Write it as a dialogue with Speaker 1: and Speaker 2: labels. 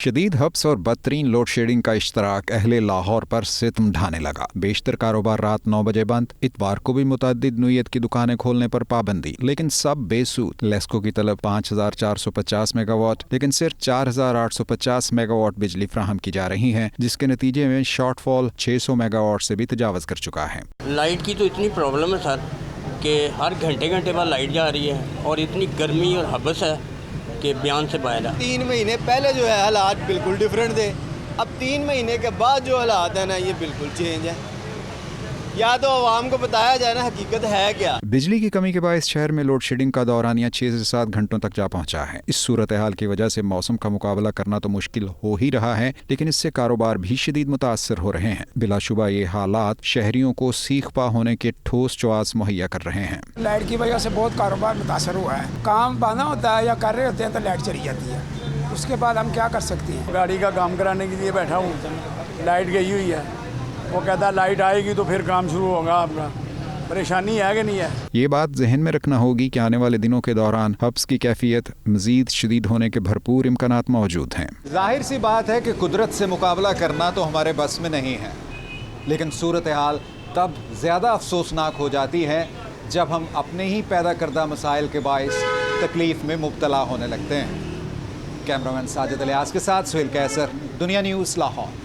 Speaker 1: शदीद हब्स और बदतरीन load shedding का इश्तराक अहले लाहौर पर सितम ढाने लगा। बेशतर कारोबार रात 9 बजे बंद। इतवार को भी मुतअद्दिद नोयत की दुकानें खोलने पर पाबंदी, लेकिन सब बेसूद। लेस्को की तलब 5450 मेगावाट, लेकिन सिर्फ 4850 मेगावाट बिजली फ्राहम की जा रही है, जिसके नतीजे में शॉर्टफॉल 600 मेगावाट से भी तजावज़ कर चुका है।
Speaker 2: लाइट की तो इतनी प्रॉब्लम है सर कि हर घंटे घंटे बाद लाइट जा रही है और इतनी गर्मी और हबस है कि बयान से बाहर है।
Speaker 3: 3 महीने पहले जो है हालात बिल्कुल डिफरेंट थे, अब 3 महीने के बाद जो हालात है ना ये बिल्कुल चेंज है। या तो आवाम को बताया जाए ना हकीकत है क्या।
Speaker 1: बिजली की कमी के बायस शहर में लोड शेडिंग का दौरानिया 6 से 7 घंटों तक जा पहुंचा है। इस सूरत हाल की वजह से मौसम का मुकाबला करना तो मुश्किल हो ही रहा है, लेकिन इससे कारोबार भी शदीद मुतासर हो रहे हैं। बिलाशुबा ये हालात शहरियों को सीख पा होने के ठोस चौआस मुहैया कर रहे हैं।
Speaker 4: लाइट की वजह से बहुत कारोबार मुतासर हुआ है। काम बना होता है या कर रहे होते हैं तो लाइट चली जाती है, उसके बाद हम क्या कर सकते हैं।
Speaker 5: गाड़ी का काम कराने के लिए बैठा हूँ, लाइट गई हुई है, वो कहता है लाइट आएगी तो फिर काम शुरू होगा आपका। परेशानी है कि नहीं है।
Speaker 1: ये बात जहन में रखना होगी कि आने वाले दिनों के दौरान हब्स की कैफियत मजीद शदीद होने के भरपूर इम्कानात मौजूद हैं।
Speaker 6: जाहिर सी बात है कि कुदरत से मुकाबला करना तो हमारे बस में नहीं है, लेकिन सूरत हाल तब ज़्यादा अफसोसनाक हो जाती है जब हम अपने ही पैदा करदा मसाइल के बायस तकलीफ़ में मुब्तला होने लगते हैं। कैमरामैन साजिद इलियास के साथ सुहेल कैसर, दुनिया न्यूज़, लाहौर।